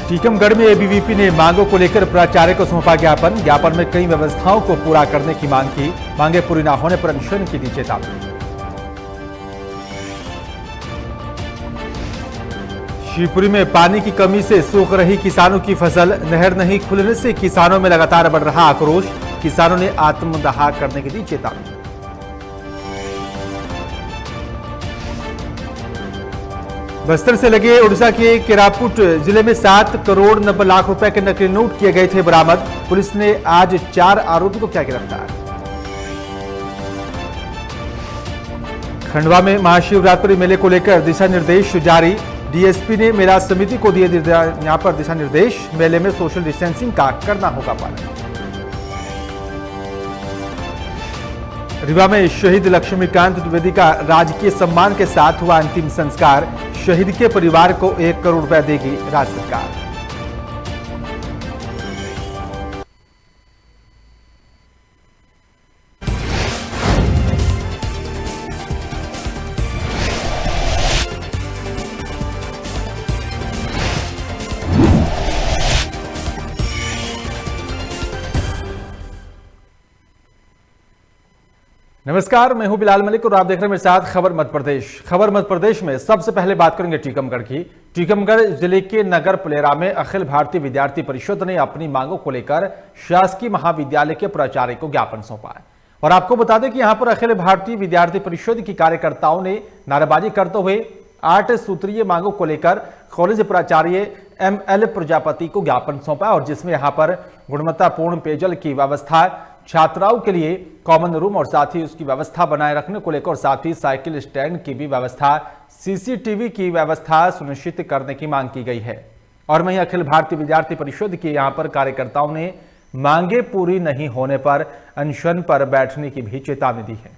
टीकमगढ़ में एबीवीपी ने मांगों को लेकर प्राचार्य को सौंपा ज्ञापन। ज्ञापन में कई व्यवस्थाओं को पूरा करने की मांग की। मांगे पूरी न होने पर अनशन की दी चेतावनी। शिवपुरी में पानी की कमी से सूख रही किसानों की फसल। नहर नहीं खुलने से किसानों में लगातार बढ़ रहा आक्रोश। किसानों ने आत्मदाह करने की दी चेतावनी। बस्तर से लगे उड़ीसा के केरापुट जिले में 7 करोड़ 90 लाख रुपए के नकली नोट किए गए थे बरामद। पुलिस ने आज 4 आरोपियों को किया गिरफ्तार। खंडवा में महाशिवरात्रि मेले को लेकर दिशा निर्देश जारी। डीएसपी ने मेला समिति को दिए यहां पर दिशा निर्देश। मेले में सोशल डिस्टेंसिंग का करना होगा पालन। रीवा में शहीद लक्ष्मीकांत द्विवेदी का राजकीय सम्मान के साथ हुआ अंतिम संस्कार। शहीद के परिवार को 1 करोड़ रुपए देगी राज्य सरकार। नमस्कार, मैं हूं बिलाल मलिक और आप देख रहे हैं मेरे साथ खबर मध्य प्रदेश। खबर मध्य प्रदेश में सबसे पहले बात करेंगे टीकमगढ़ की। टीकमगढ़ जिले के नगर पुलेरा में अखिल भारतीय विद्यार्थी परिषद ने अपनी मांगों को लेकर शासकीय महाविद्यालय के प्राचार्य को ज्ञापन सौंपा है। और आपको बता दें कि यहां पर अखिल भारतीय विद्यार्थी परिषद की कार्यकर्ताओं ने नारेबाजी करते हुए 8 सूत्रीय मांगों को लेकर कॉलेज प्राचार्य ML प्रजापति को ज्ञापन सौंपा और जिसमें यहां पर गुणवत्तापूर्ण पेयजल की व्यवस्था, छात्राओं के लिए कॉमन रूम और साथ ही उसकी व्यवस्था बनाए रखने को लेकर और साथ ही साइकिल स्टैंड की भी व्यवस्था, CCTV की व्यवस्था सुनिश्चित करने की मांग की गई है। और वहीं अखिल भारतीय विद्यार्थी परिषद के यहां पर कार्यकर्ताओं ने मांगे पूरी नहीं होने पर अनशन पर बैठने की भी चेतावनी दी है।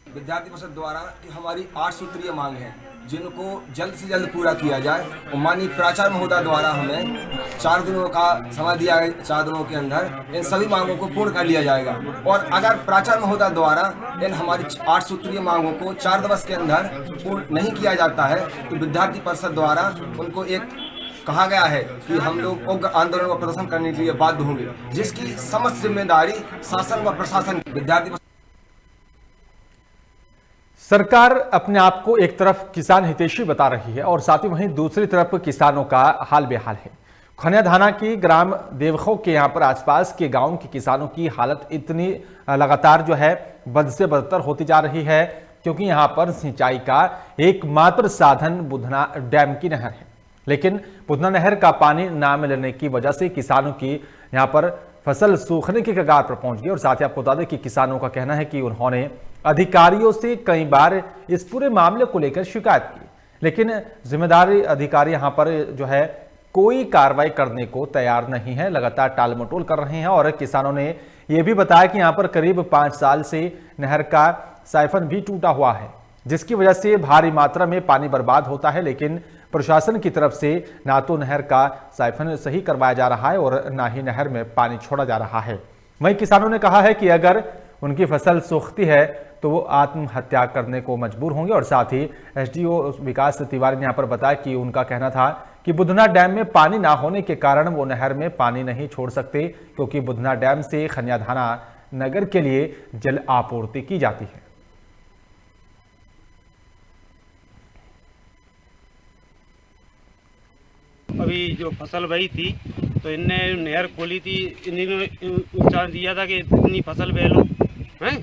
विद्यार्थी परिषद द्वारा हमारी 8 सूत्रीय मांग है जिनको जल्द से जल्द पूरा किया जाए। और माननीय प्राचार्य महोदय द्वारा हमें 4 दिनों का समय दिया है। 4 दिनों के अंदर इन सभी मांगों को पूर्ण कर लिया जाएगा। और अगर प्राचार्य महोदय द्वारा इन हमारी 8 सूत्रीय मांगों को 4 दिवस के अंदर पूर्ण नहीं किया जाता है तो विद्यार्थी परिषद द्वारा उनको एक कहा गया है कि हम लोग उग्र आंदोलन व प्रदर्शन करने के लिए बाध्य होंगे, जिसकी समस्त जिम्मेदारी शासन व प्रशासन विद्यार्थी। सरकार अपने आप को एक तरफ किसान हितैषी बता रही है और साथ ही वहीं दूसरी तरफ किसानों का हाल बेहाल है। खनिया थाना की ग्राम देवखो के यहां पर आसपास के गांव के किसानों की हालत इतनी लगातार जो है बद से बदतर होती जा रही है क्योंकि यहां पर सिंचाई का एकमात्र साधन बुधना डैम की नहर है। लेकिन बुधना नहर का पानी ना मिलने की वजह से किसानों की यहां पर फसल सूखने के कगार पर पहुंच गई। और साथ ही आपको बता दें कि किसानों का कहना है कि उन्होंने अधिकारियों से कई बार इस पूरे मामले को लेकर शिकायत की, लेकिन जिम्मेदारी अधिकारी यहां पर जो है कोई कार्रवाई करने को तैयार नहीं है, लगातार टाल मटोल कर रहे हैं। और किसानों ने यह भी बताया कि यहां पर करीब 5 साल से नहर का साइफन भी टूटा हुआ है, जिसकी वजह से भारी मात्रा में पानी बर्बाद होता है। लेकिन प्रशासन की तरफ से ना तो नहर का साइफन सही करवाया जा रहा है और ना ही नहर में पानी छोड़ा जा रहा है। वहीं किसानों ने कहा है कि अगर उनकी फसल सूखती है तो वो आत्महत्या करने को मजबूर होंगे। और साथ ही SDO विकास तिवारी ने यहाँ पर बताया कि उनका कहना था कि बुधना डैम में पानी ना होने के कारण वो नहर में पानी नहीं छोड़ सकते क्योंकि बुधना डैम से खनिया थाना नगर के लिए जल आपूर्ति की जाती है। अभी जो फसल बही थी तो इनने नहर खोली थी, इन्होंने उच्चारण दिया था कि इतनी फसल बह लो हैं,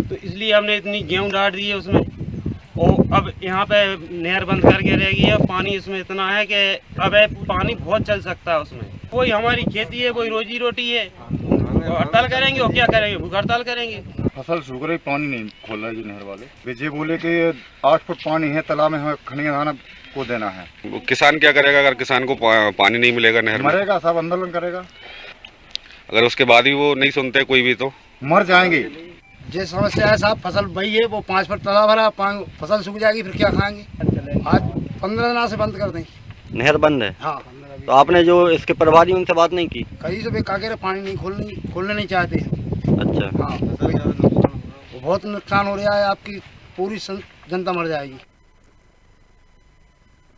तो इसलिए हमने इतनी गेहूं डाल दी है उसमें। और अब यहाँ पे नहर बंद करके रह गई है। पानी इसमें इतना है कि अब पानी बहुत चल सकता है उसमें। कोई हमारी खेती है, कोई रोजी रोटी है, हड़ताल करेंगे और क्या करेंगे, भूख हड़ताल करेंगे। फसल सूख रही, पानी नहीं खोल रहा है नहर वाले। विजय बोले कि 8 फुट पानी है तालाब में, हमें खनिया थाना को देना है। किसान क्या करेगा अगर किसान को पानी नहीं मिलेगा नहर में? मरेगा, सब आंदोलन करेगा। अगर उसके बाद भी वो नहीं सुनते कोई भी तो मर जाएंगे। जो समस्या है साहब, फसल बही है, वो 5 फुट तालाब भरा, फसल सूख जाएगी, फिर क्या खाएंगे। आज 15 दिनों से बंद कर दें, नहर बंद है। हाँ, तो आपने जो इसके प्रभारी उनसे बात नहीं की? कहीं से भी कागेर पानी नहीं खोलने नहीं चाहते। अच्छा। हाँ, वो बहुत नुकसान हो रहा है, आपकी पूरी जनता मर जाएगी।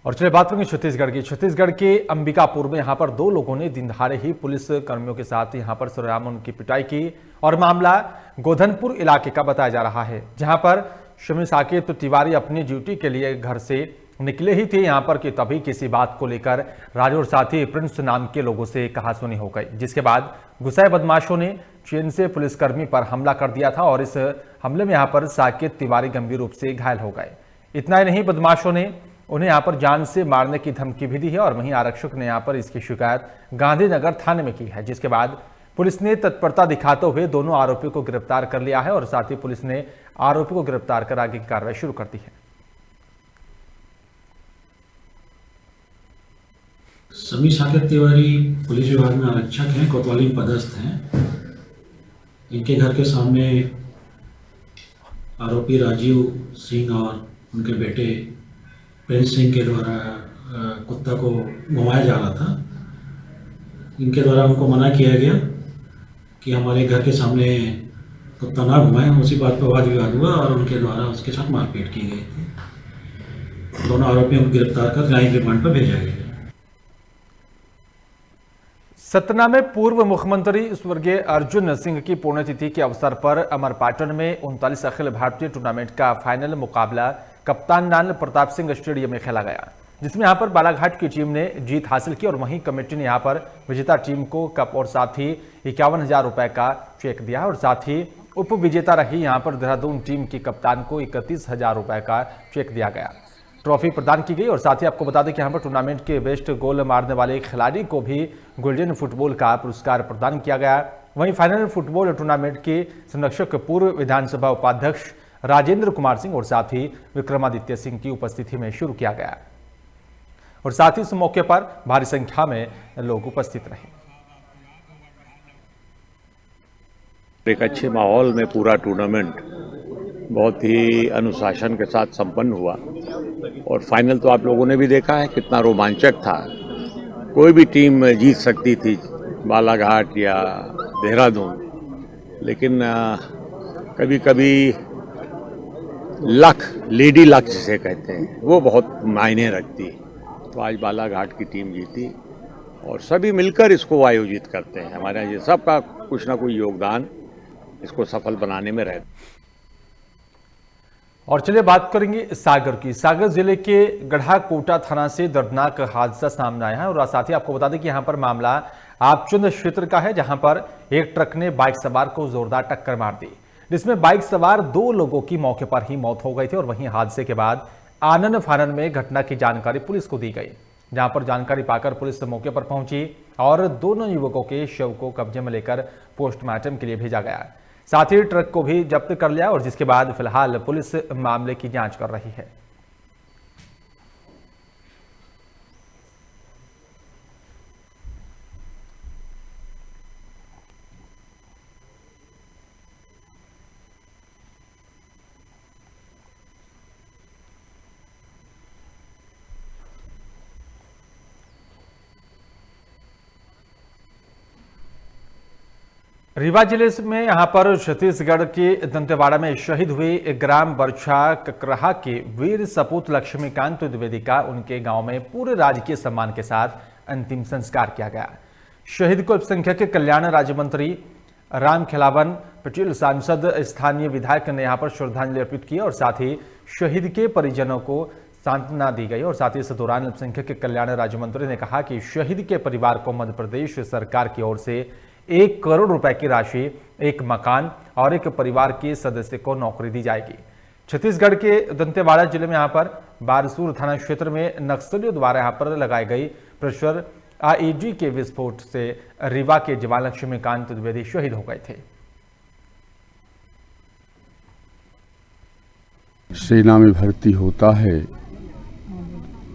और चलिए बात करेंगे छत्तीसगढ़ की। छत्तीसगढ़ के अंबिकापुर में यहाँ पर 2 लोगों ने दिन दहाड़े ही पुलिस कर्मियों के साथ यहाँ पर सरेआम उनकी पिटाई की और मामला गोधनपुर इलाके का बताया जा रहा है, जहाँ पर शमी साकेत तिवारी अपनी ड्यूटी के लिए घर से निकले ही थे यहाँ पर कि तभी किसी बात को लेकर राजू और साथी प्रिंस नाम के लोगों से कहासुनी हो गई, जिसके बाद गुस्साए बदमाशों ने चेन से पुलिसकर्मी पर हमला कर दिया था और इस हमले में यहाँ पर साकेत तिवारी गंभीर रूप से घायल हो गए। इतना ही नहीं, बदमाशों ने उन्हें यहाँ पर जान से मारने की धमकी भी दी है और वहीं आरक्षक ने यहाँ पर इसकी शिकायत गांधीनगर थाने में की है, जिसके बाद पुलिस ने तत्परता दिखाते हुए दोनों आरोपियों को गिरफ्तार कर लिया है और साथ ही पुलिस ने आरोपी को गिरफ्तार कर आगे की कार्रवाई शुरू कर दी है। शमी साकेत तिवारी पुलिस विभाग में आरक्षक हैं, कोतवाली में पदस्थ हैं। इनके घर के सामने आरोपी राजीव सिंह और उनके बेटे प्रिंस सिंह के द्वारा कुत्ता को घुमाया जा रहा था। इनके द्वारा उनको मना किया गया कि हमारे घर के सामने कुत्ता ना घुमाएं। उसी बात पर वाद विवाद हुआ और उनके द्वारा उसके साथ मारपीट की गई थी। दोनों आरोपियों को गिरफ्तार कर न्यायिक रिमांड पर भेजा गया। सतना में पूर्व मुख्यमंत्री स्वर्गीय अर्जुन सिंह की पुण्यतिथि के अवसर पर अमरपाटन में 39 अखिल भारतीय टूर्नामेंट का फाइनल मुकाबला कप्तान लाल प्रताप सिंह स्टेडियम में खेला गया, जिसमें यहां पर बालाघाट की टीम ने जीत हासिल की और वहीं कमेटी ने यहां पर विजेता टीम को कप और साथ ही 51,000 रुपए का चेक दिया और साथ ही उप विजेता रही यहां पर देहरादून टीम की कप्तान को 31,000 रुपए का चेक दिया गया। ट्रॉफी प्रदान की गई और साथ ही आपको बता दें कि यहाँ पर टूर्नामेंट के बेस्ट गोल मारने वाले खिलाड़ी को भी गोल्डन फुटबॉल का पुरस्कार प्रदान किया गया। वहीं फाइनल फुटबॉल टूर्नामेंट के संरक्षक पूर्व विधानसभा उपाध्यक्ष राजेंद्र कुमार सिंह और साथ ही विक्रमादित्य सिंह की उपस्थिति में शुरू किया गया और साथ ही इस मौके पर भारी संख्या में लोग उपस्थित रहे। एक अच्छे माहौल में पूरा टूर्नामेंट बहुत ही अनुशासन के साथ संपन्न हुआ और फाइनल तो आप लोगों ने भी देखा है कितना रोमांचक था। कोई भी टीम जीत सकती थी, बालाघाट या देहरादून, लेकिन कभी कभी लक, लेडी लक जिसे कहते हैं, वो बहुत मायने रखती है। तो आज बालाघाट की टीम जीती और सभी मिलकर इसको आयोजित करते हैं। हमारे यहाँ ये सबका कुछ ना कोई योगदान इसको सफल बनाने में रहता। और चलिए बात करेंगे सागर की। सागर जिले के गढ़ाकोटा थाना से दर्दनाक हादसा सामने आया है और साथ ही आपको बता दें कि यहां पर मामला आपचंद क्षेत्र का है, जहां पर एक ट्रक ने बाइक सवार को जोरदार टक्कर मार दी, जिसमें बाइक सवार 2 लोगों की मौके पर ही मौत हो गई थी और वहीं हादसे के बाद आनन फानन में घटना की जानकारी पुलिस को दी गई, जहां पर जानकारी पाकर पुलिस मौके पर पहुंची और दोनों युवकों के शव को कब्जे में लेकर पोस्टमार्टम के लिए भेजा गया। साथ ही ट्रक को भी जब्त कर लिया और जिसके बाद फिलहाल पुलिस मामले की जांच कर रही है। रीवा जिले में यहां पर छत्तीसगढ़ के दंतेवाड़ा में शहीद हुए ग्राम बरछा ककराहा के वीर सपूत लक्ष्मीकांत द्विवेदी का उनके गांव में पूरे राजकीय सम्मान के साथ अंतिम संस्कार किया गया। शहीद को अल्पसंख्यक कल्याण राज्य मंत्री राम खिलावन पटेल, सांसद, स्थानीय विधायक ने यहां पर श्रद्धांजलि अर्पित की और साथ ही शहीद के परिजनों को सांत्वना दी गई और साथ ही इस दौरान अल्पसंख्यक कल्याण राज्य मंत्री ने कहा कि शहीद के परिवार को मध्य प्रदेश सरकार की ओर से 1 करोड़ रुपए की राशि, 1 मकान और 1 परिवार के सदस्य को नौकरी दी जाएगी। छत्तीसगढ़ के दंतेवाड़ा जिले में यहां पर बारसूर थाना क्षेत्र में नक्सलियों द्वारा यहां पर लगाई गई प्रेशर आईईडी के विस्फोट से रीवा के जवान लक्ष्मीकांत द्विवेदी शहीद हो गए थे। सेना में भर्ती होता है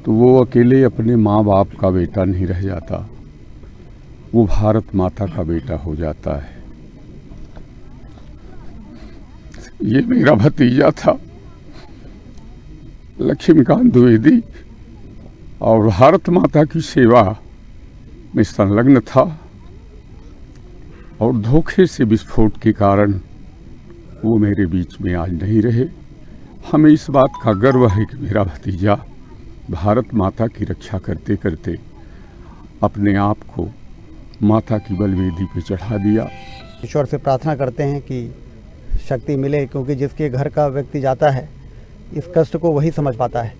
तो वो अकेले अपने माँ बाप का बेटा नहीं रह जाता, वो भारत माता का बेटा हो जाता है। ये मेरा भतीजा था लक्ष्मीकांत द्विवेदी और भारत माता की सेवा में संलग्न था और धोखे से विस्फोट के कारण वो मेरे बीच में आज नहीं रहे। हमें इस बात का गर्व है कि मेरा भतीजा भारत माता की रक्षा करते करते अपने आप को माता की बलवेदी पे चढ़ा दिया। ईश्वर से प्रार्थना करते हैं कि शक्ति मिले, क्योंकि जिसके घर का व्यक्ति जाता है इस कष्ट को वही समझ पाता है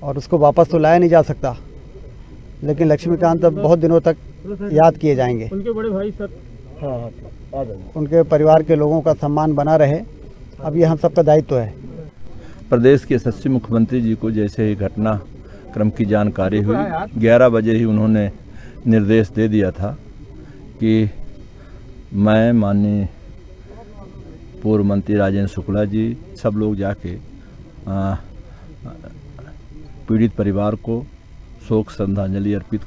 और उसको वापस तो लाया नहीं जा सकता, लेकिन लक्ष्मीकांत अब बहुत दिनों तक याद किए जाएंगे। उनके बड़े भाई सर उनके परिवार के लोगों का सम्मान बना रहे, अब ये हम सबका दायित्व है। प्रदेश के यशस्वी मुख्यमंत्री जी को जैसे ही घटनाक्रम की जानकारी हुई 11 बजे ही उन्होंने निर्देश दे दिया था कि मैं माननीय पूर्व मंत्री राजेंद्र शुक्ला जी सब लोग जाके पीड़ित परिवार को शोक श्रद्धांजलि अर्पित।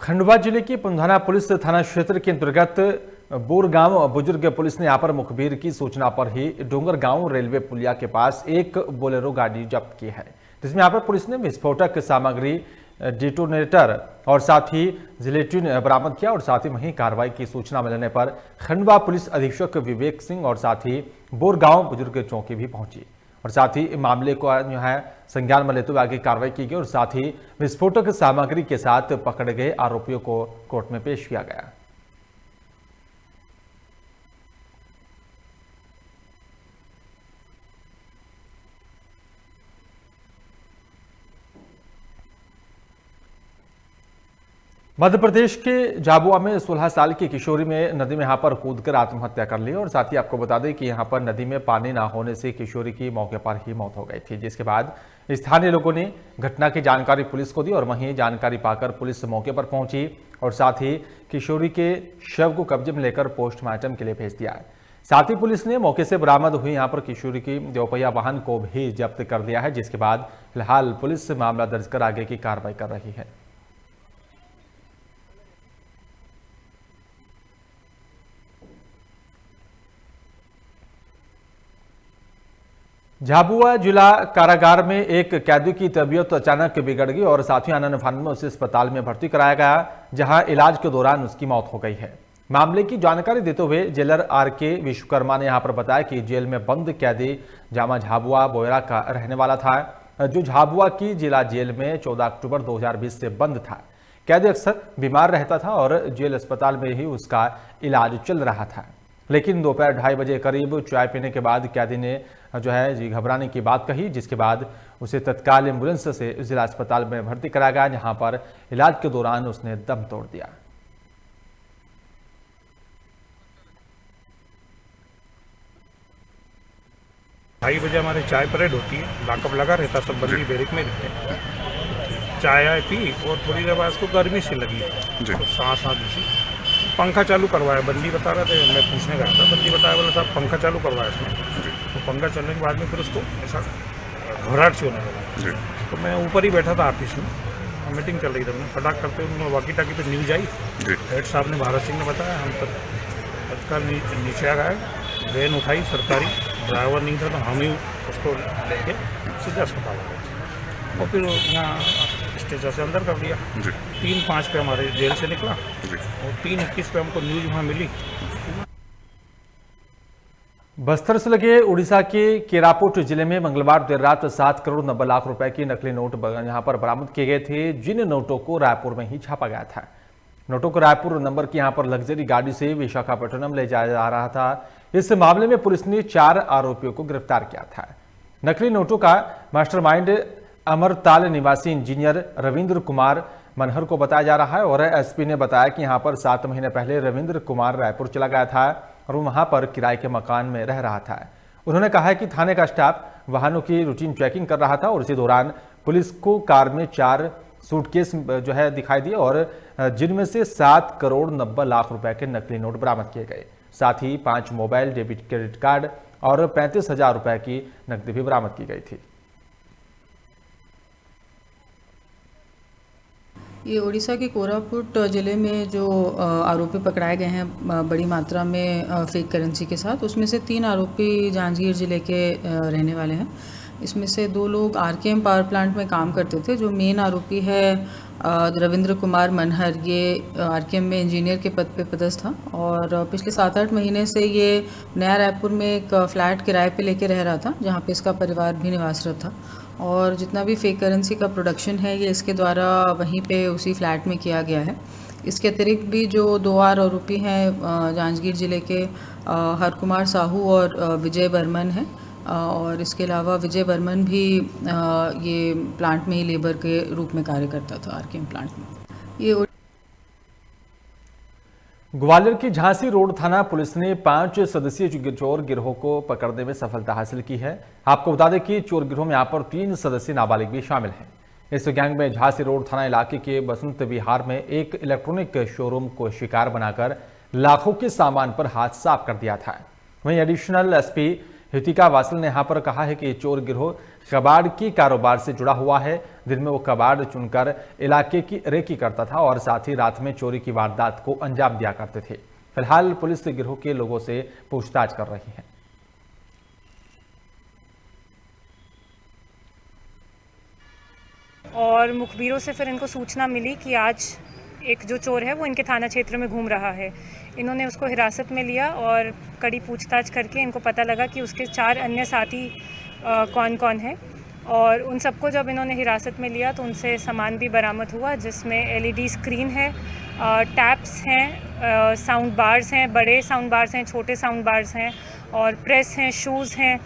खंडवा जिले की पुंधाना पुलिस थाना क्षेत्र के अंतर्गत बोरगांव बुजुर्ग पुलिस ने यहाँ पर मुखबिर की सूचना पर ही डोंगरगांव रेलवे पुलिया के पास एक बोलेरो गाड़ी जब्त की है, जिसमें यहाँ पर पुलिस ने विस्फोटक सामग्री, डिटोनेटर और साथ ही जिलेटिन बरामद किया। और साथ ही वहीं कार्रवाई की सूचना मिलने पर खंडवा पुलिस अधीक्षक विवेक सिंह और साथ ही बोरगांव बुजुर्ग चौकी भी पहुंची और साथ ही मामले को जो है संज्ञान में लेते हुए आगे कार्रवाई की गई और साथ ही विस्फोटक सामग्री के साथ पकड़े गए आरोपियों को कोर्ट में पेश किया गया। मध्य प्रदेश के झाबुआ में 16 साल की किशोरी में नदी में यहां पर कूदकर आत्महत्या कर ली और साथ ही आपको बता दें कि यहां पर नदी में पानी ना होने से किशोरी की मौके पर ही मौत हो गई थी, जिसके बाद स्थानीय लोगों ने घटना की जानकारी पुलिस को दी और वहीं जानकारी पाकर पुलिस मौके पर पहुंची और साथ ही किशोरी के शव को कब्जे में लेकर पोस्टमार्टम के लिए भेज दिया है। साथ ही पुलिस ने मौके से बरामद हुई यहां पर किशोरी की दोपहिया वाहन को भी जब्त कर दिया है, जिसके बाद फिलहाल पुलिस मामला दर्ज कर आगे की कार्रवाई कर रही है। झाबुआ जिला कारागार में एक कैदी की तबीयत अचानक बिगड़ गई और साथ ही आनंद फानन में उसे अस्पताल में भर्ती कराया गया, जहां इलाज के दौरान उसकी मौत हो गई है। मामले की जानकारी देते हुए जेलर आर.के. विश्वकर्मा ने यहां पर बताया कि जेल में बंद कैदी जामा झाबुआ बोयरा का रहने वाला था, जो झाबुआ की जिला जेल में 14 अक्टूबर 2020 से बंद था। कैदी अक्सर बीमार रहता था और जेल अस्पताल में ही उसका इलाज चल रहा था, लेकिन दोपहर 2:30 बजे करीब चाय पीने के बाद कैदी ने जो है जी घबराने की बात कही, जिसके बाद उसे तत्काल एम्बुलेंस से जिला अस्पताल में भर्ती कराया गया, जहां पर इलाज के दौरान उसने दम तोड़ दिया। ढाई बजे हमारे चाय परेड होती है, लॉकअप लगा रहता, सब बंदी बैरिक में रहते हैं। चाय आय पी और थोड़ी देर बाद उसको गर्मी से लगी तो सांस जैसी, पंखा चालू करवाया, बंदी बता रहे थे, मैं पूछने गया था, बंदी बताया बोला साहब पंखा चालू करवाया उसने, तो पंखा चलने के बाद में फिर उसको ऐसा घबराहट सी होने लगा। तो मैं ऊपर ही बैठा था ऑफिस में, मीटिंग चल रही थी, मैं फटाक करते उन्होंने वाकी टाकी पे न्यूज आई, हेड साहब ने भारत सिंह ने बताया, हम तत्काल नीचे आ गए, वैन उठाई सरकारी, ड्राइवर नहीं था तो हम ही उसको लेके सीधा अस्पताल आ गए और फिर यहाँ स्टेशन से अंदर कर दिया। 3:05 पे हमारे जेल से निकला और 3:21 पे हमको न्यूज वहाँ मिली। बस्तर से लगे उड़ीसा के केरापुट जिले में मंगलवार देर रात 7 करोड़ 90 लाख रुपए के नकली नोट यहां पर बरामद किए गए थे, जिन नोटों को रायपुर में ही छापा गया था। नोटों को रायपुर नंबर की यहां पर लग्जरी गाड़ी से विशाखापट्टनम ले जाया जा रहा था। इस मामले में पुलिस ने 4 आरोपियों को गिरफ्तार किया था। नकली नोटों का मास्टरमाइंड अमरताल निवासी इंजीनियर रविंद्र कुमार मनहर को बताया जा रहा है और एसपी ने बताया कि यहां पर 7 महीने पहले रविंद्र कुमार रायपुर चला गया था और वहां पर किराए के मकान में रह रहा था। उन्होंने कहा है कि थाने का स्टाफ वाहनों की रूटीन चेकिंग कर रहा था और इसी दौरान पुलिस को कार में 4 सूटकेस जो है दिखाई दिए और जिनमें से 7 करोड़ 90 लाख रुपए के नकली नोट बरामद किए गए। साथ ही 5 मोबाइल, डेबिट क्रेडिट कार्ड और 35,000 रुपए की नकदी भी बरामद की गई थी। ये उड़ीसा के कोरापुट ज़िले में जो आरोपी पकड़ाए गए हैं बड़ी मात्रा में फेक करेंसी के साथ, उसमें से 3 आरोपी जांजगीर ज़िले के रहने वाले हैं। इसमें से 2 लोग आरकेएम पावर प्लांट में काम करते थे। जो मेन आरोपी है रविंद्र कुमार मनहर, ये आरकेएम में इंजीनियर के पद पे पदस्थ था और पिछले 7-8 महीने से ये नया रायपुर में एक फ़्लैट किराए पे लेके रह रहा था, जहाँ पे इसका परिवार भी निवासरत था। और जितना भी फेक करेंसी का प्रोडक्शन है ये इसके द्वारा वहीं पे उसी फ्लैट में किया गया है। इसके अतिरिक्त भी जो 2 और आरोपी हैं जांजगीर ज़िले के हर कुमार साहू और विजय बर्मन हैं, और इसके अलावा विजय बर्मन भी ये प्लांट में ही लेबर के रूप में कार्य करता था आरकेएम प्लांट में। ये ग्वालियर की झांसी रोड थाना पुलिस ने 5 सदस्यीय चोर गिरोह को पकड़ने में सफलता हासिल की है। आपको बता दें कि चोर गिरोह में यहाँ पर 3 सदस्यीय नाबालिग भी शामिल हैं। इस गैंग में झांसी रोड थाना इलाके के बसंत विहार में एक इलेक्ट्रॉनिक शोरूम को शिकार बनाकर लाखों के सामान पर हाथ साफ कर दिया था। वहीं एडिशनल एसपी हितिका वासल ने यहाँ पर कहा है कि चोर गिरोह कबाड़ की कारोबार से जुड़ा हुआ है। दिन में वो कबाड़ चुनकर इलाके की रेकी करता था और साथ ही रात में चोरी की वारदात को अंजाम दिया करते थे। फिलहाल पुलिस गिरोह के लोगों से पूछताछ कर रही है। और मुखबिरों से फिर इनको सूचना मिली कि आज एक जो चोर है वो इनके थाना क्षेत्र में घूम रहा है। इन्होंने उसको हिरासत में लिया और कड़ी पूछताछ करके इनको पता लगा कि उसके 4 अन्य साथी कौन कौन है, और उन सबको जब इन्होंने हिरासत में लिया तो उनसे सामान भी बरामद हुआ, जिसमें एलईडी स्क्रीन है, टैप्स हैं, साउंड बार्स हैं, बड़े साउंड बार्स हैं, छोटे साउंड बार्स हैं, और प्रेस हैं, शूज़ हैं,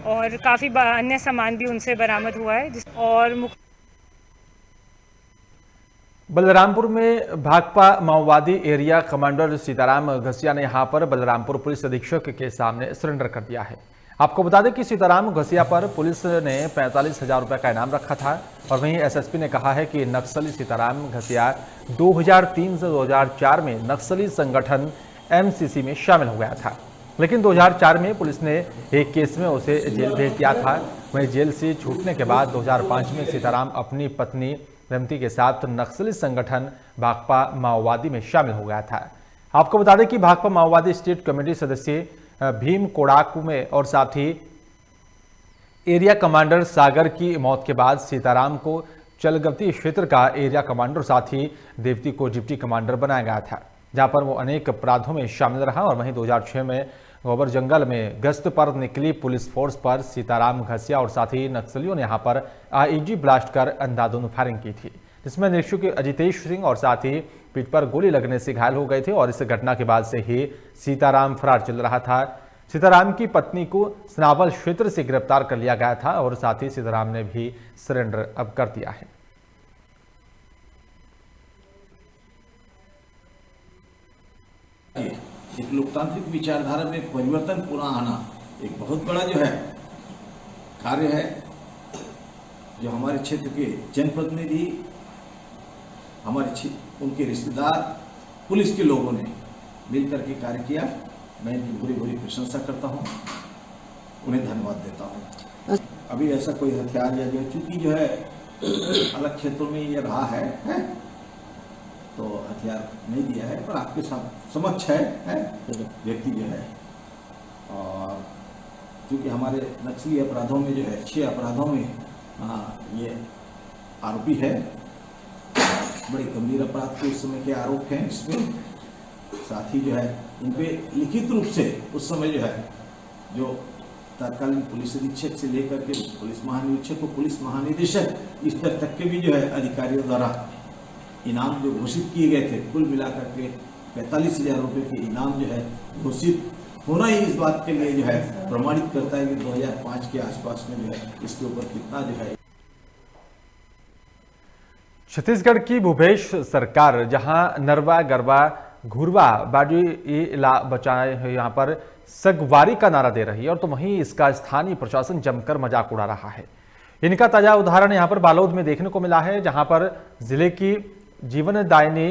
और काफ़ी अन्य सामान भी उनसे बरामद हुआ है। और बलरामपुर में भाकपा माओवादी एरिया कमांडर सीताराम घसिया ने यहां पर बलरामपुर पुलिस अधीक्षक के सामने सरेंडर कर दिया है। आपको बता दें कि सीताराम घसिया पर पुलिस ने 45,000 रुपए का इनाम रखा था और वहीं एसएसपी ने कहा है कि नक्सली सीताराम घसिया 2003 से 2004 में नक्सली संगठन एमसीसी में शामिल हो गया था, लेकिन 2004 में पुलिस ने एक केस में उसे जेल भेज दिया था। वहीं जेल से छूटने के बाद 2005 में सीताराम अपनी पत्नी रमती के साथ नक्सली संगठन भाकपा माओवादी में शामिल हो गया था। आपको बता दें कि भाकपा माओवादी स्टेट कमेटी सदस्य भीम कोड़ाकू में और साथ ही एरिया कमांडर सागर की मौत के बाद सीताराम को चलगवती क्षेत्र का एरिया कमांडर, साथ ही देवती को डिप्टी कमांडर बनाया गया था, जहां पर वो अनेक अपराधों में शामिल रहा। और वहीं 2006 में गोबर जंगल में गश्त पर निकली पुलिस फोर्स पर सीताराम घसिया और साथ ही नक्सलियों ने यहां पर आईईडी ब्लास्ट कर अंधाधुंध फायरिंग की थी, जिसमें निरीक्षक अजितेश सिंह और साथ ही पीठ पर गोली लगने से घायल हो गए थे। और इस घटना के बाद से ही सीताराम फरार चल रहा था। सीताराम की पत्नी को सनावल क्षेत्र से गिरफ्तार कर लिया गया था और साथ ही सीताराम ने भी सरेंडर अब कर दिया है। एक लोकतांत्रिक विचारधारा में परिवर्तन पूरा आना एक बहुत बड़ा जो है कार्य है, जो हमारे क्षेत्र के जनप्रतिनिधि, हमारे उनके रिश्तेदार, पुलिस के लोगों ने मिलकर के कार्य किया। मैं इनकी बुरी बुरी प्रशंसा करता हूं, उन्हें धन्यवाद देता हूं। अभी ऐसा कोई हथियार या जो चूंकि जो है अलग क्षेत्रों में ये रहा है तो हथियार नहीं दिया है, पर आपके साथ समक्ष है व्यक्ति जो है। और क्योंकि हमारे नक्सली अपराधों में जो है 6 अपराधों में ये आरोपी है, बड़े गंभीर अपराध के उस समय के आरोप हैं इसमें। साथ ही जो है इन पे लिखित रूप से उस समय जो है जो तत्कालीन पुलिस अधीक्षक से लेकर के पुलिस महानिरीक्षक को पुलिस महानिदेशक इस स्तर तक के भी जो है अधिकारियों द्वारा इनाम जो घोषित किए गए थे, कुल मिलाकर के 45,000 रुपये के इनाम जो है घोषित होना ही इस बात के लिए जो है प्रमाणित करता है कि 2005 के आसपास में जो है इसके ऊपर कितना जो है। छत्तीसगढ़ की भूपेश सरकार जहां नरवा गरबा घुरवा बाडी इला बचाए यहाँ पर सगवारी का नारा दे रही है, और तो वहीं इसका स्थानीय प्रशासन जमकर मजाक उड़ा रहा है। इनका ताजा उदाहरण यहाँ पर बालोद में देखने को मिला है, जहां पर जिले की जीवनदायिनी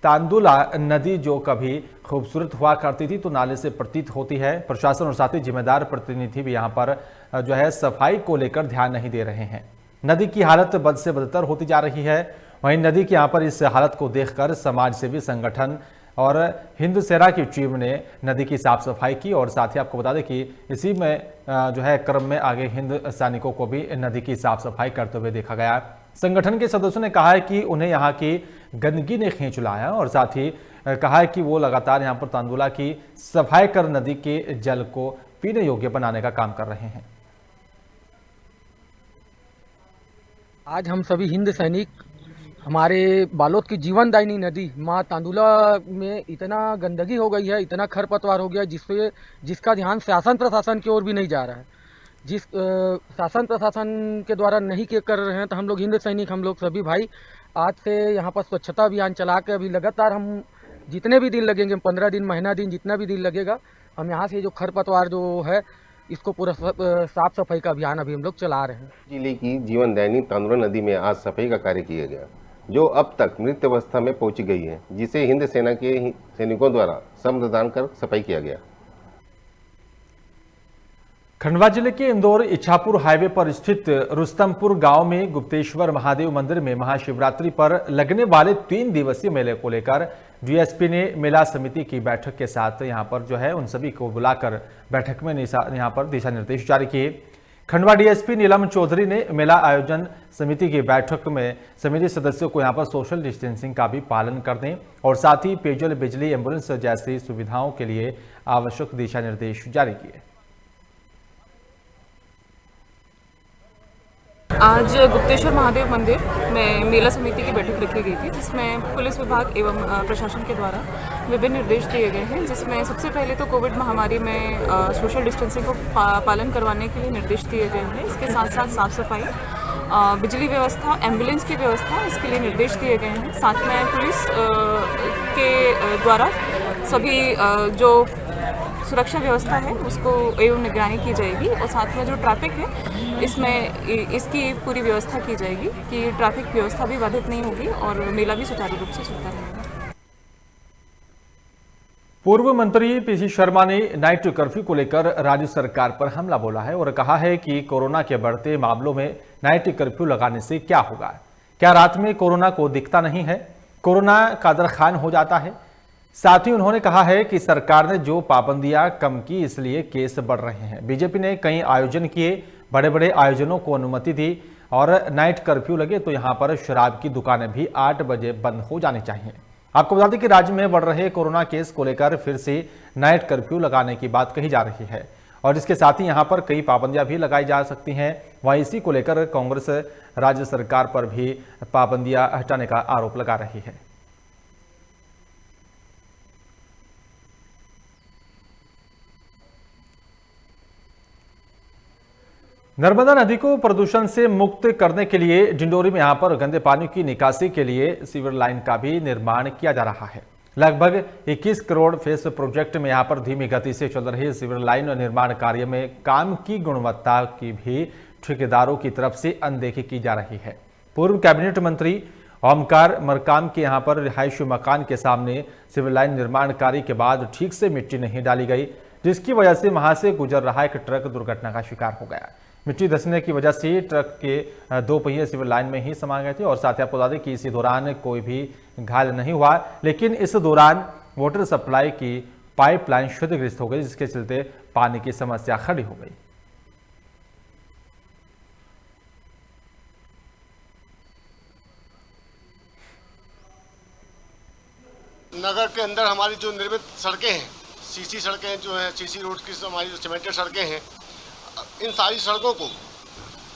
तांदुला नदी जो कभी खूबसूरत हुआ करती थी तो नाले से प्रतीत होती है। प्रशासन और साथ ही जिम्मेदार प्रतिनिधि भी यहाँ पर जो है सफाई को लेकर ध्यान नहीं दे रहे हैं। नदी की हालत बद से बदतर होती जा रही है। वहीं नदी की यहाँ पर इस हालत को देखकर समाज सेवी संगठन और हिंद सेना की टीम ने नदी की साफ सफाई की, और साथ ही आपको बता दें कि इसी में जो है क्रम में आगे हिंद सैनिकों को भी नदी की साफ सफाई करते हुए देखा गया। संगठन के सदस्यों ने कहा है कि उन्हें यहाँ की गंदगी ने खींच लाया और साथ ही कहा है कि वो लगातार यहाँ पर तांदुला की सफाई कर नदी के जल को पीने योग्य बनाने का काम कर रहे हैं। आज हम सभी हिंद सैनिक हमारे बालोद की जीवनदायिनी नदी माँ तांदुला में इतना गंदगी हो गई है, इतना खरपतवार हो गया जिसका ध्यान शासन प्रशासन की ओर भी नहीं जा रहा है। जिस शासन प्रशासन के द्वारा नहीं कर रहे हैं तो हम लोग हिंद सैनिक, हम लोग सभी भाई आज से यहाँ पर स्वच्छता अभियान चला के अभी लगातार हम जितने भी दिन लगेंगे, 15 दिन, महीना दिन, जितना भी दिन लगेगा, हम यहाँ से जो खरपतवार जो है इसको पूरा साफ सफाई का अभियान अभी हम लोग चला रहे हैं। जिले की जीवनदायिनी तांदुला नदी में आज सफाई का कार्य किया गया, जो अब तक मृत अवस्था में पहुंच गई है, जिसे हिंद सेना के सैनिकों द्वारा श्रमदान कर सफाई किया गया। खंडवा जिले के इंदौर इच्छापुर हाईवे पर स्थित रुस्तमपुर गांव में गुप्तेश्वर महादेव मंदिर में महाशिवरात्रि पर लगने वाले 3 दिवसीय मेले को लेकर डीएसपी ने मेला समिति की बैठक के साथ यहां पर जो है उन सभी को बुलाकर बैठक में यहां पर दिशा निर्देश जारी किए। खंडवा डीएसपी नीलम चौधरी ने मेला आयोजन समिति की बैठक में समिति सदस्यों को यहां पर सोशल डिस्टेंसिंग का भी पालन करने और साथ ही पेयजल, बिजली, एम्बुलेंस जैसी सुविधाओं के लिए आवश्यक दिशा निर्देश जारी किए। आज गुप्तेश्वर महादेव मंदिर में मेला समिति की बैठक रखी गई थी, जिसमें पुलिस विभाग एवं प्रशासन के द्वारा विभिन्न निर्देश दिए गए हैं, जिसमें सबसे पहले तो कोविड महामारी में सोशल डिस्टेंसिंग को पालन करवाने के लिए निर्देश दिए गए हैं। इसके साथ साथ साफ सफाई, बिजली व्यवस्था, एम्बुलेंस की व्यवस्था, इसके लिए निर्देश दिए गए हैं। साथ में पुलिस के द्वारा सभी जो सुरक्षा व्यवस्था है उसको एवं निगरानी की जाएगी और साथ में जो ट्रैफिक है इसमें इसकी पूरी व्यवस्था की जाएगी कि ट्रैफिक व्यवस्था भी बाधित नहीं होगी और मेला भी सुचारू रूप से चलता रहेगा। पूर्व मंत्री पीसी शर्मा ने नाइट कर्फ्यू को लेकर राज्य सरकार पर हमला बोला है और कहा है कि कोरोना के बढ़ते मामलों में नाइट कर्फ्यू लगाने से क्या होगा? क्या रात में कोरोना को दिखता नहीं है? कोरोना कादर खान हो जाता है? साथ ही उन्होंने कहा है कि सरकार ने जो पाबंदियां कम की इसलिए केस बढ़ रहे हैं। बीजेपी ने कई आयोजन किए, बड़े बड़े आयोजनों को अनुमति दी और नाइट कर्फ्यू लगे तो यहां पर शराब की दुकानें भी 8 बजे बंद हो जानी चाहिए। आपको बता दें कि राज्य में बढ़ रहे कोरोना केस को लेकर फिर से नाइट कर्फ्यू लगाने की बात कही जा रही है और इसके साथ ही यहां पर कई पाबंदियां भी लगाई जा सकती हैं। वहीं इसी को लेकर कांग्रेस राज्य सरकार पर भी पाबंदियां हटाने का आरोप लगा रही है। नर्मदा नदी को प्रदूषण से मुक्त करने के लिए डिंडोरी में यहां पर गंदे पानी की निकासी के लिए सीवर लाइन का भी निर्माण किया जा रहा है। लगभग 21 करोड़ फेस प्रोजेक्ट में यहां पर धीमी गति से चल रहे सीवर लाइन और निर्माण कार्य में काम की गुणवत्ता की भी ठेकेदारों की तरफ से अनदेखी की जा रही है। पूर्व कैबिनेट मंत्री ओमकार मरकाम के यहां पर रिहायशी मकान के सामने सीवर लाइन निर्माण कार्य के बाद ठीक से मिट्टी नहीं डाली गई, जिसकी वजह से वहां से गुजर रहा एक ट्रक दुर्घटना का शिकार हो गया। मिट्टी धंसने की वजह से ट्रक के 2 पहिए सिविल लाइन में ही समा गए थे और साथ ही आपको बता दें कि इसी दौरान कोई भी घायल नहीं हुआ, लेकिन इस दौरान वाटर सप्लाई की पाइपलाइन क्षतिग्रस्त हो गई, जिसके चलते पानी की समस्या खड़ी हो गई। नगर के अंदर हमारी जो निर्मित सड़कें हैं, सीसी सड़कें जो हैं, सीसी रोड की हमारी जो सीमेंटेड सड़कें हैं, इन सारी सड़कों को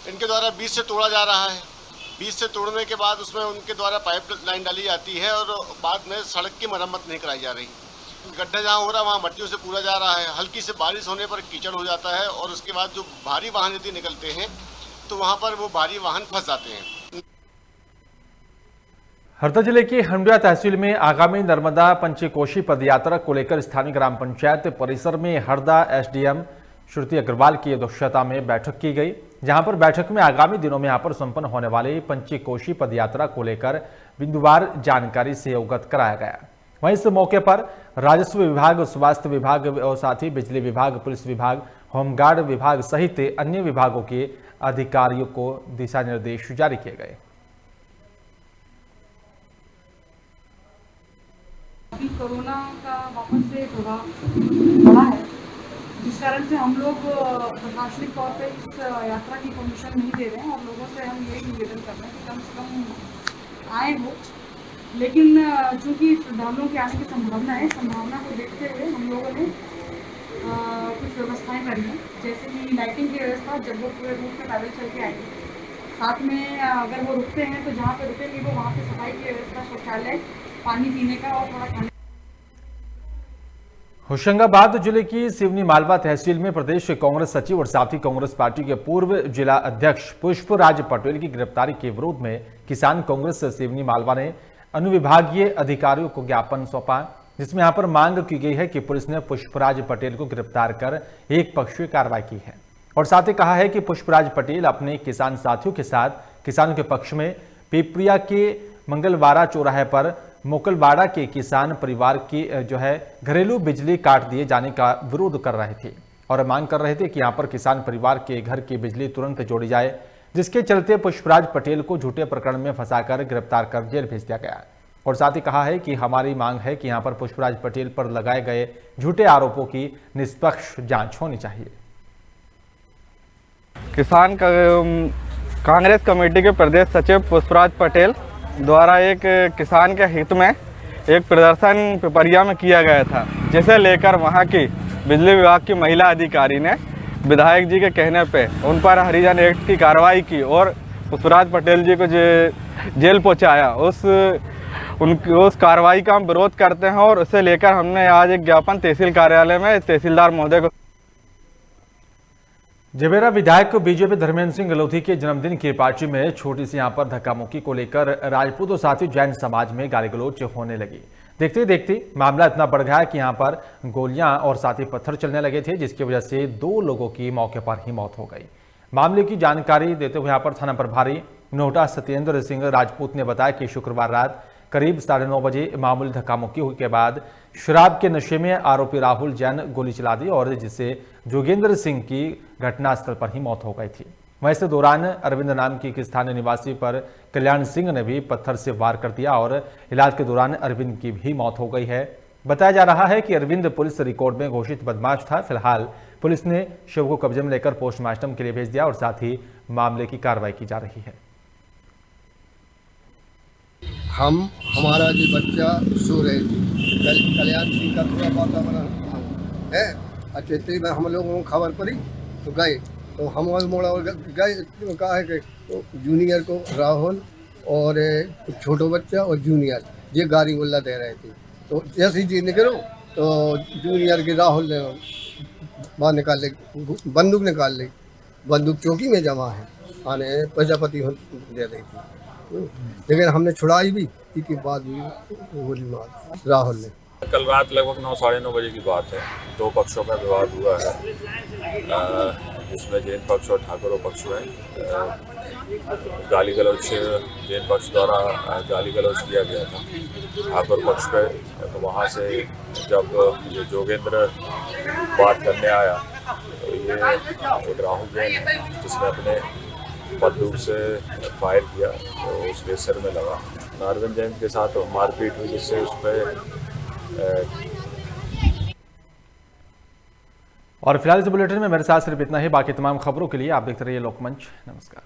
इनके द्वारा बीच से तोड़ा जा रहा है। बीच से तोड़ने के बाद उसमें उनके द्वारा पाइप लाइन डाली जाती है और बाद में सड़क की मरम्मत नहीं कराई जा रही। गड्ढा जहाँ हो रहा है वहाँ मट्टियों से पूरा जा रहा है। हल्की से बारिश होने पर कीचड़ हो जाता है और उसके बाद जो भारी वाहन यदि निकलते हैं तो वहाँ पर वो भारी वाहन फंस जाते हैं। हरदा जिले की हंडिया तहसील में आगामी नर्मदा पंचकोशी पदयात्रा को लेकर स्थानीय ग्राम पंचायत परिसर में हरदा एसडीएम श्रुति अग्रवाल की अध्यक्षता में बैठक की गई, जहां पर बैठक में आगामी दिनों में यहां पर संपन्न होने वाली पंचकोशी पदयात्रा को लेकर बिंदुवार जानकारी से अवगत कराया गया। वहीं इस मौके पर राजस्व विभाग, स्वास्थ्य विभाग और साथ ही बिजली विभाग, पुलिस विभाग, होमगार्ड विभाग सहित अन्य विभागों के अधिकारियों को दिशा निर्देश जारी किए गए। अभी कोरोना का वापस से प्रभाव बढ़ा है, इस कारण से हम लोग प्रशासनिक तौर पे इस यात्रा की परमिशन नहीं दे रहे हैं और लोगों से हम यही निवेदन कर रहे हैं कि कम से कम आए हो। लेकिन चूँकि श्रद्धालुओं के आने की संभावना को देखते हुए हम लोगों ने कुछ व्यवस्थाएं करी हैं, जैसे कि लाइटिंग की व्यवस्था, जब वो पूरे रूट में पैदल चल के आएंगे, साथ में अगर वो रुकते हैं तो जहाँ पे रुकेंगे वो वहाँ पे सफाई की व्यवस्था, शौचालय, पानी पीने का और थोड़ा खाने। होशंगाबाद जिले की सिवनी मालवा तहसील में प्रदेश कांग्रेस सचिव और साथी कांग्रेस पार्टी के पूर्व जिला अध्यक्ष पुष्पराज पटेल की गिरफ्तारी के विरोध में किसान कांग्रेस सिवनी मालवा ने अनुविभागीय अधिकारियों को ज्ञापन सौंपा, जिसमें यहां पर मांग की गई है कि पुलिस ने पुष्पराज पटेल को गिरफ्तार कर एक पक्षीय कार्रवाई की है और साथ ही कहा है कि पुष्पराज पटेल अपने किसान साथियों के साथ किसानों के पक्ष में पिपरिया के मंगलवाड़ा चौराहे पर मोकलवाड़ा के किसान परिवार की घरेलू बिजली काट दिए जाने का विरोध कर रहे थे और मांग कर रहे थे कि यहां पर किसान परिवार के घर की बिजली तुरंत जोड़ी जाए, जिसके चलते पुष्पराज पटेल को झूठे प्रकरण में फंसाकर गिरफ्तार कर जेल भेज दिया गया। और साथ ही कहा है कि हमारी मांग है कि यहां पर पुष्पराज पटेल पर लगाए गए झूठे आरोपों की निष्पक्ष जांच होनी चाहिए। किसान कांग्रेस कमेटी के प्रदेश सचिव पुष्पराज पटेल द्वारा एक किसान के हित में एक प्रदर्शन पिपरिया में किया गया था, जिसे लेकर वहां की बिजली विभाग की महिला अधिकारी ने विधायक जी के कहने पे उन पर हरिजन एक्ट की कार्रवाई की और पुष्पराज पटेल जी को जेल पहुंचाया। उस कार्रवाई का हम विरोध करते हैं और उसे लेकर हमने आज एक ज्ञापन तहसील कार्यालय में तहसीलदार महोदय को। जबेरा विधायक बीजेपी धर्मेंद्र सिंह गलोथी के जन्मदिन की पार्टी में छोटी सी यहां पर धक्का-मुक्की को लेकर राजपूत और साथ ही जैन समाज में गाली गलौज होने लगी। देखते देखते मामला इतना बढ़ गया कि यहां पर गोलियां और साथ ही पत्थर चलने लगे थे, जिसकी वजह से 2 लोगों की मौके पर ही मौत हो गई। मामले की जानकारी देते हुए यहां पर थाना प्रभारी नोटा सत्येंद्र सिंह राजपूत ने बताया कि शुक्रवार रात करीब 9:30 बजे मामूली धक्का-मुक्की के बाद शराब के नशे में आरोपी राहुल जैन गोली चला दी और जिससे जोगेंद्र सिंह की घटनास्थल पर ही मौत हो गई थी। वहीं इस दौरान अरविंद नाम की एक स्थानीय निवासी पर कल्याण सिंह ने भी पत्थर से वार कर दिया और इलाज के दौरान अरविंद की भी मौत हो गई है। बताया जा रहा है कि अरविंद पुलिस रिकॉर्ड में घोषित बदमाश था। फिलहाल पुलिस ने शव को कब्जे में लेकर पोस्टमार्टम के लिए भेज दिया और साथ ही मामले की कार्रवाई की जा रही है। हमारा जो बच्चा सो रहे थे, कल्याण सिंह का थोड़ा वातावरण है अच्छे में हम लोगों को खबर पड़ी तो गए, तो हम मोड़ा गए, कहा है कि तो जूनियर को राहुल और छोटो बच्चा और जूनियर ये गाड़ी गोला दे रहे थे, तो जैसे ही निकलो तो जूनियर के राहुल ने बाहर निकाल ले, बंदूक निकाल ली, बंदूक चौकी में जमा है, आने प्रजापति दे रही थी, लेकिन हमने छुड़ाई भी, इसके बाद भी गोली मार राहुल ने। कल रात लगभग 9 साढ़े 9 बजे की बात है। 2 पक्षों में विवाद हुआ है, जिसमें जैन पक्ष और ठाकुरों पक्ष में गाली गलौज जैन पक्ष द्वारा गाली गलौज किया गया था ठाकुर पक्ष पे। तो वहाँ से जब ये जोगेंद्र बात करने आया तो ये एक राहुल जैन जिसने अपने बंदूक से फायर किया तो उसके सिर में लगा। अरविंद जैन के साथ मारपीट हुई, जिससे उस पर और फिलहाल इस बुलेटिन में मेरे साथ सिर्फ इतना ही। बाकी तमाम खबरों के लिए आप देखते रहिए लोकमंच। नमस्कार।